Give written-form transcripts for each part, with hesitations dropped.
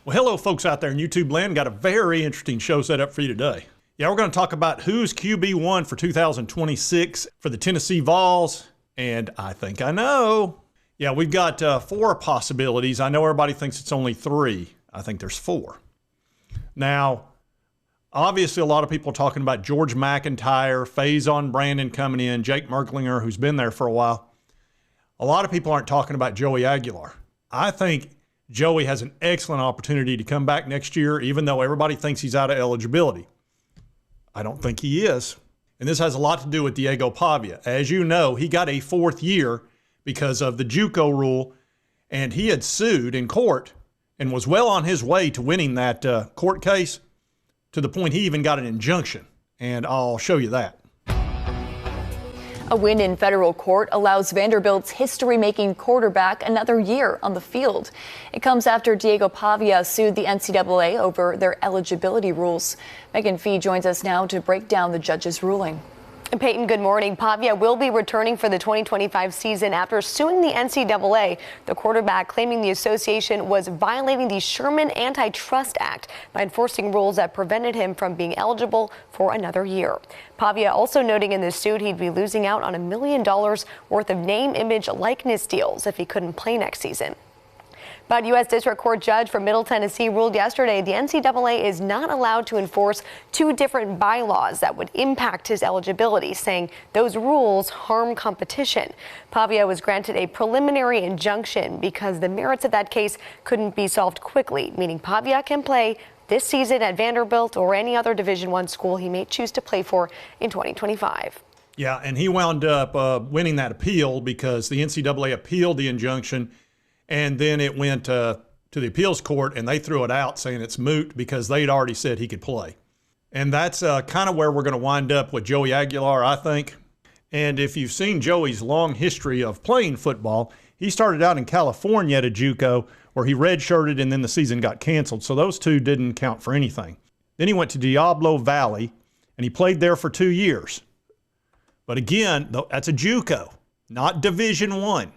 Well, hello, folks out there in YouTube land. Got a very interesting show set up for you today. Yeah, we're going to talk about who's QB1 for 2026 for the Tennessee Vols, and I think I know. Yeah, we've got 4 possibilities. I know everybody thinks it's only 3. I think there's 4. Now, obviously, a lot of people are talking about George McIntyre, Faison Brandon coming in, Jake Merklinger, who's been there for a while. A lot of people aren't talking about Joey Aguilar. I think Joey has an excellent opportunity to come back next year, even though everybody thinks he's out of eligibility. I don't think he is. And this has a lot to do with Diego Pavia. As you know, he got a 4th year because of the JUCO rule, and he had sued in court and was well on his way to winning that court case to the point he even got an injunction. And I'll show you that. A win in federal court allows Vanderbilt's history-making quarterback another year on the field. It comes after Diego Pavia sued the NCAA over their eligibility rules. Megan Fee joins us now to break down the judge's ruling. And Peyton, good morning. Pavia will be returning for the 2025 season after suing the NCAA. The quarterback claiming the association was violating the Sherman Antitrust Act by enforcing rules that prevented him from being eligible for another year. Pavia also noting in this suit he'd be losing out on $1 million worth of name, image, likeness deals if he couldn't play next season. But U.S. District Court judge for Middle Tennessee ruled yesterday the NCAA is not allowed to enforce 2 different bylaws that would impact his eligibility, saying those rules harm competition. Pavia was granted a preliminary injunction because the merits of that case couldn't be solved quickly, meaning Pavia can play this season at Vanderbilt or any other Division I school he may choose to play for in 2025. Yeah, and he wound up winning that appeal because the NCAA appealed the injunction. And then it went to the appeals court, and they threw it out saying it's moot because they'd already said he could play. And that's kind of where we're going to wind up with Joey Aguilar, I think. And if you've seen Joey's long history of playing football, he started out in California at a JUCO where he redshirted and then the season got canceled. So those 2 didn't count for anything. Then he went to Diablo Valley, and he played there for 2 years. But again, that's a JUCO, not Division I.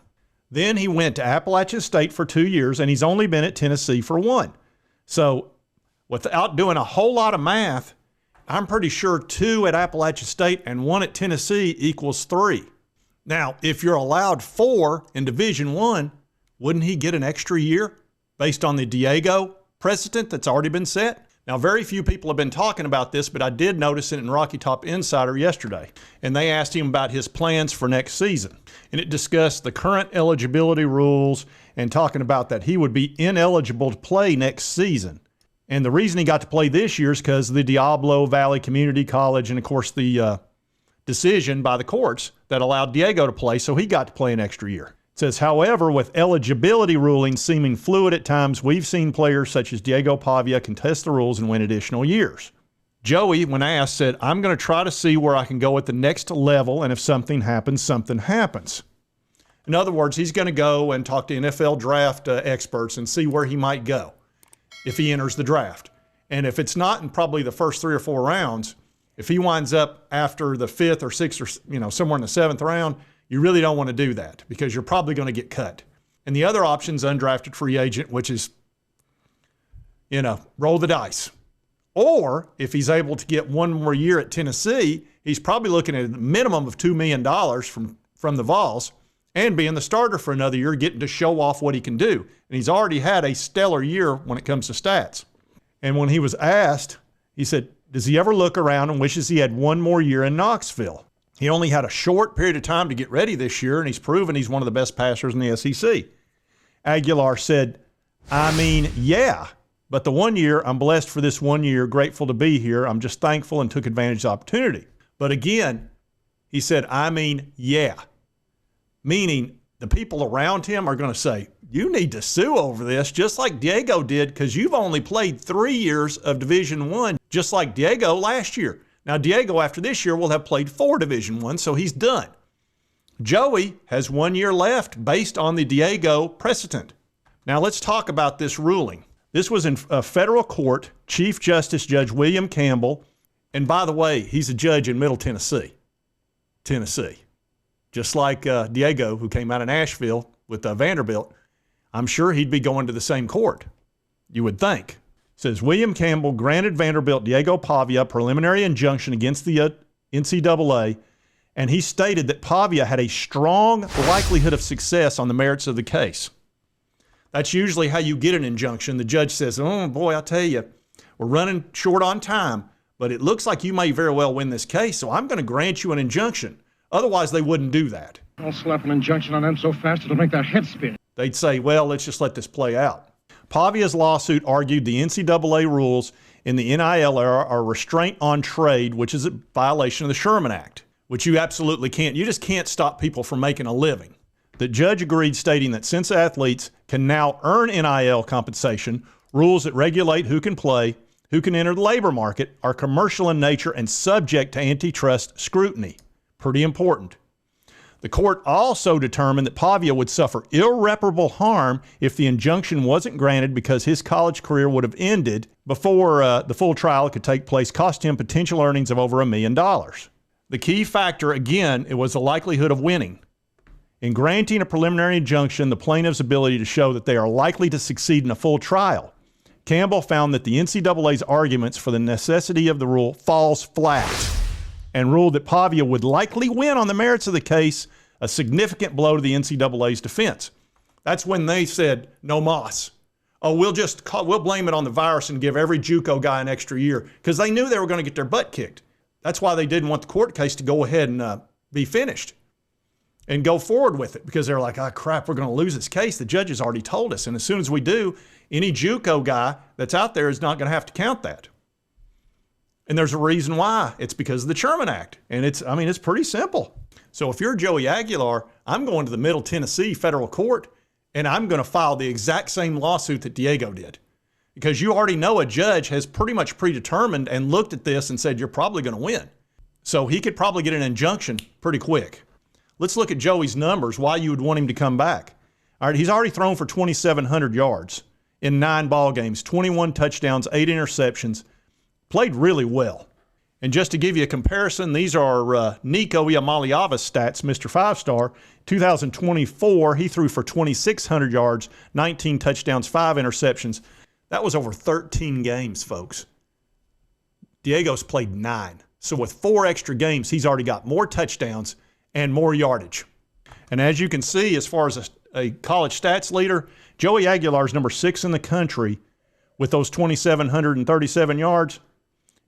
Then he went to Appalachian State for 2 years, and he's only been at Tennessee for 1. So without doing a whole lot of math, I'm pretty sure 2 at Appalachian State and 1 at Tennessee equals 3. Now, if you're allowed 4 in Division I, wouldn't he get an extra year based on the Diego precedent that's already been set? Now, very few people have been talking about this, but I did notice it in Rocky Top Insider yesterday, and they asked him about his plans for next season. And it discussed the current eligibility rules and talking about that he would be ineligible to play next season. And the reason he got to play this year is because of the Diablo Valley Community College and, of course, the decision by the courts that allowed Diego to play, so he got to play an extra year. It says, however, with eligibility rulings seeming fluid at times, we've seen players such as Diego Pavia contest the rules and win additional years. Joey, when asked, said, I'm going to try to see where I can go at the next level, and if something happens, something happens. In other words, he's going to go and talk to NFL draft experts and see where he might go if he enters the draft. And if it's not in probably the first 3 or 4 rounds, if he winds up after the 5th or 6th or somewhere in the 7th round, you really don't want to do that because you're probably going to get cut. And the other option is undrafted free agent, which is, roll the dice. Or if he's able to get 1 more year at Tennessee, he's probably looking at a minimum of $2 million from the Vols and being the starter for another year, getting to show off what he can do. And he's already had a stellar year when it comes to stats. And when he was asked, he said, does he ever look around and wishes he had 1 more year in Knoxville? He only had a short period of time to get ready this year, and he's proven he's one of the best passers in the SEC. Aguilar said, yeah, but the 1 year, I'm blessed for this 1 year, grateful to be here. I'm just thankful and took advantage of the opportunity. But again, he said, yeah, meaning the people around him are going to say, you need to sue over this, just like Diego did, because you've only played 3 years of Division I, just like Diego last year. Now, Diego, after this year, will have played 4 Division I, so he's done. Joey has 1 year left based on the Diego precedent. Now, let's talk about this ruling. This was in a federal court, Chief Justice Judge William Campbell. And by the way, he's a judge in Middle Tennessee. Just like Diego, who came out of Nashville with Vanderbilt. I'm sure he'd be going to the same court. you would think. It says, William Campbell granted Vanderbilt Diego Pavia a preliminary injunction against the NCAA, and he stated that Pavia had a strong likelihood of success on the merits of the case. That's usually how you get an injunction. The judge says, oh boy, I tell you, we're running short on time, but it looks like you may very well win this case, so I'm going to grant you an injunction. Otherwise, they wouldn't do that. I'll slap an injunction on them so fast it'll make their head spin. They'd say, well, let's just let this play out. Pavia's lawsuit argued the NCAA rules in the NIL era are restraint on trade, which is a violation of the Sherman Act, which you absolutely can't. You just can't stop people from making a living. The judge agreed, stating that since athletes can now earn NIL compensation, rules that regulate who can play, who can enter the labor market, are commercial in nature and subject to antitrust scrutiny. Pretty important. The court also determined that Pavia would suffer irreparable harm if the injunction wasn't granted because his college career would have ended before the full trial could take place, cost him potential earnings of over $1 million. The key factor, again, it was the likelihood of winning. In granting a preliminary injunction, the plaintiff's ability to show that they are likely to succeed in a full trial. Campbell found that the NCAA's arguments for the necessity of the rule falls flat and ruled that Pavia would likely win on the merits of the case, a significant blow to the NCAA's defense. That's when they said, no mas. Oh, we'll blame it on the virus and give every JUCO guy an extra year, because they knew they were going to get their butt kicked. That's why they didn't want the court case to go ahead and be finished and go forward with it, because they're like, oh crap, we're going to lose this case. The judge has already told us. And as soon as we do, any JUCO guy that's out there is not going to have to count that. And there's a reason why. It's because of the Sherman Act. And it's pretty simple. So if you're Joey Aguilar, I'm going to the Middle Tennessee federal court, and I'm going to file the exact same lawsuit that Diego did. Because you already know a judge has pretty much predetermined and looked at this and said, you're probably going to win. So he could probably get an injunction pretty quick. Let's look at Joey's numbers, why you would want him to come back. All right, he's already thrown for 2,700 yards in 9 ball games, 21 touchdowns, 8 interceptions, played really well. And just to give you a comparison, these are Nico Iamaleava's stats, Mr. 5-star. 2024, he threw for 2,600 yards, 19 touchdowns, 5 interceptions. That was over 13 games, folks. Diego's played 9. So with 4 extra games, he's already got more touchdowns and more yardage. And as you can see, as far as a college stats leader, Joey Aguilar is number 6 in the country with those 2,737 yards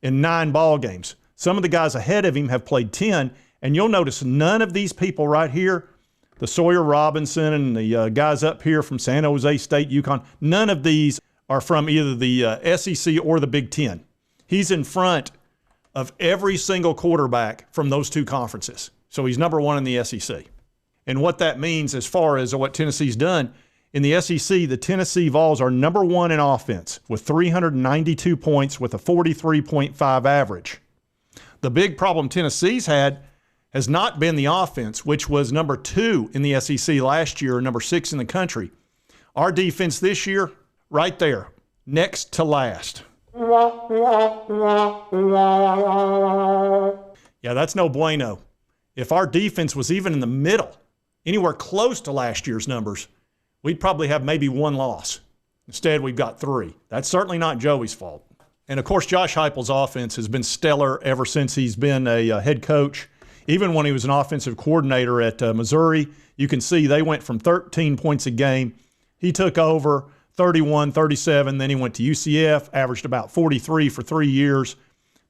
in 9 ball games. Some of the guys ahead of him have played 10, and you'll notice none of these people right here, the Sawyer Robinson and the guys up here from San Jose State, UConn, none of these are from either the SEC or the Big Ten. He's in front of every single quarterback from those 2 conferences. So he's number 1 in the SEC. And what that means as far as what Tennessee's done, in the SEC, the Tennessee Vols are number 1 in offense with 392 points with a 43.5 average. The big problem Tennessee's had has not been the offense, which was number 2 in the SEC last year, number 6 in the country. Our defense this year, right there, next to last. Yeah, that's no bueno. If our defense was even in the middle, anywhere close to last year's numbers, we'd probably have maybe 1 loss. Instead, we've got 3. That's certainly not Joey's fault. And of course, Josh Heupel's offense has been stellar ever since he's been a head coach. Even when he was an offensive coordinator at Missouri, you can see they went from 13 points a game. He took over 31, 37. Then he went to UCF, averaged about 43 for 3 years.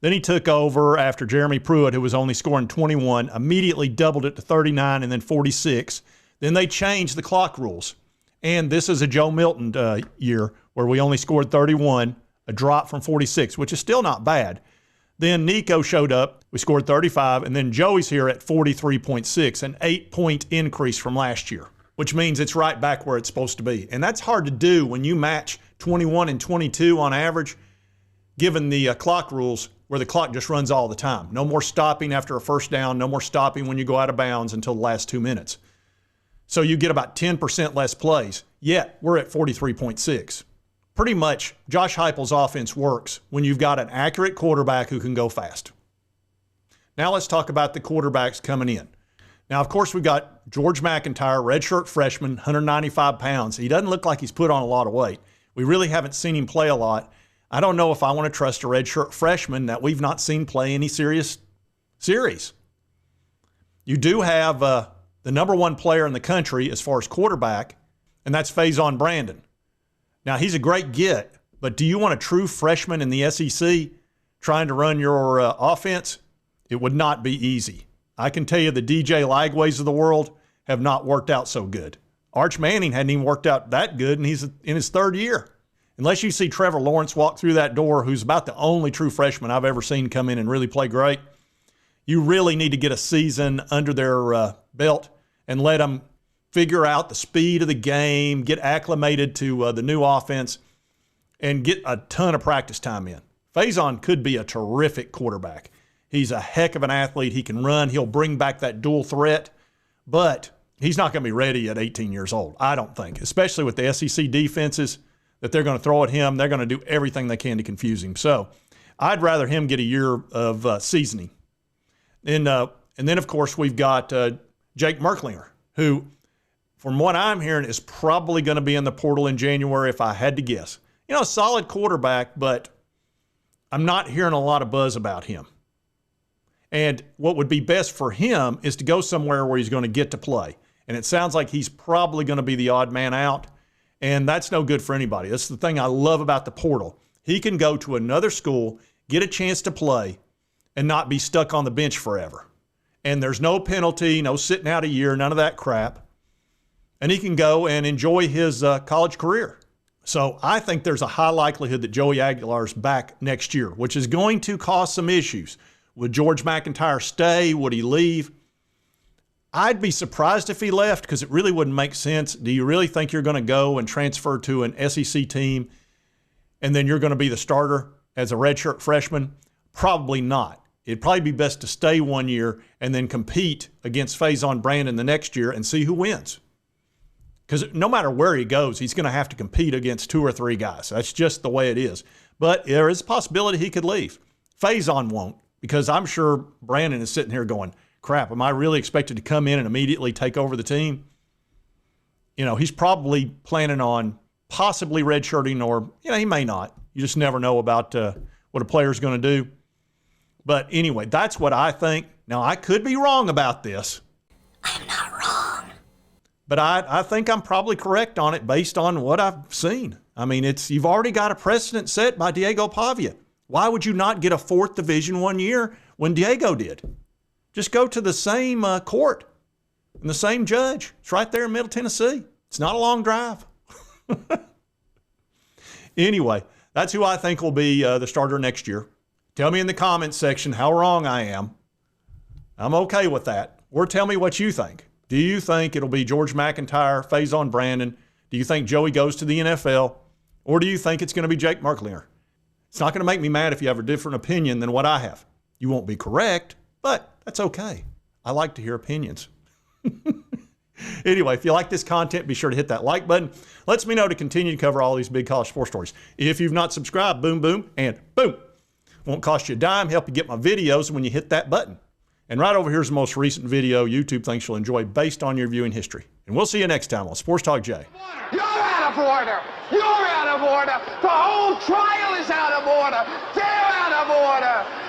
Then he took over after Jeremy Pruitt, who was only scoring 21, immediately doubled it to 39 and then 46. Then they changed the clock rules. And this is a Joe Milton year where we only scored 31, a drop from 46, which is still not bad. Then Nico showed up, we scored 35, and then Joey's here at 43.6, an 8-point increase from last year, which means it's right back where it's supposed to be. And that's hard to do when you match 21 and 22 on average, given the clock rules where the clock just runs all the time. No more stopping after a first down, no more stopping when you go out of bounds until the last 2 minutes. So you get about 10% less plays, yet we're at 43.6. Pretty much, Josh Heupel's offense works when you've got an accurate quarterback who can go fast. Now let's talk about the quarterbacks coming in. Now, of course, we've got George McIntyre, redshirt freshman, 195 pounds. He doesn't look like he's put on a lot of weight. We really haven't seen him play a lot. I don't know if I want to trust a redshirt freshman that we've not seen play any serious series. You do have the number one player in the country as far as quarterback, and that's Faison Brandon. Now, he's a great get, but do you want a true freshman in the SEC trying to run your offense? It would not be easy. I can tell you the DJ Lagways of the world have not worked out so good. Arch Manning hadn't even worked out that good, and he's in his third year. Unless you see Trevor Lawrence walk through that door, who's about the only true freshman I've ever seen come in and really play great, you really need to get a season under their belt and let them figure out the speed of the game, get acclimated to the new offense, and get a ton of practice time in. Faison could be a terrific quarterback. He's a heck of an athlete. He can run. He'll bring back that dual threat, but he's not going to be ready at 18 years old, I don't think, especially with the SEC defenses that they're going to throw at him. They're going to do everything they can to confuse him. So I'd rather him get a year of seasoning. And then, of course, we've got Jake Merklinger, who, from what I'm hearing, is probably going to be in the portal in January if I had to guess. You know, a solid quarterback, but I'm not hearing a lot of buzz about him. And what would be best for him is to go somewhere where he's going to get to play. And it sounds like he's probably going to be the odd man out. And that's no good for anybody. That's the thing I love about the portal. He can go to another school, get a chance to play, and not be stuck on the bench forever. And there's no penalty, no sitting out a year, none of that crap. And he can go and enjoy his college career. So I think there's a high likelihood that Joey Aguilar's back next year, which is going to cause some issues. Would George McIntyre stay? Would he leave? I'd be surprised if he left because it really wouldn't make sense. Do you really think you're going to go and transfer to an SEC team and then you're going to be the starter as a redshirt freshman? Probably not. It'd probably be best to stay 1 year and then compete against Faison Brandon the next year and see who wins. Because no matter where he goes, he's going to have to compete against 2 or 3 guys. That's just the way it is. But there is a possibility he could leave. Faison won't, because I'm sure Brandon is sitting here going, crap, am I really expected to come in and immediately take over the team? You know, he's probably planning on possibly redshirting, or, you know, he may not. You just never know about what a player's going to do. But anyway, that's what I think. Now, I could be wrong about this. I'm not wrong. But I think I'm probably correct on it based on what I've seen. I mean, you've already got a precedent set by Diego Pavia. Why would you not get a 4th Division 1 year when Diego did? Just go to the same court and the same judge. It's right there in Middle Tennessee. It's not a long drive. Anyway, that's who I think will be the starter next year. Tell me in the comments section how wrong I am. I'm okay with that. Or tell me what you think. Do you think it'll be George McIntyre, Faison Brandon? Do you think Joey goes to the NFL? Or do you think it's going to be Jake Merklinger? It's not going to make me mad if you have a different opinion than what I have. You won't be correct, but that's okay. I like to hear opinions. Anyway, if you like this content, be sure to hit that like button. Lets me know to continue to cover all these big college sports stories. If you've not subscribed, boom, boom, and boom. Won't cost you a dime, help you get my videos when you hit that button. And right over here is the most recent video YouTube thinks you'll enjoy based on your viewing history. And we'll see you next time on Sports Talk Jay. You're out of order. You're out of order. The whole trial is out of order. They're out of order.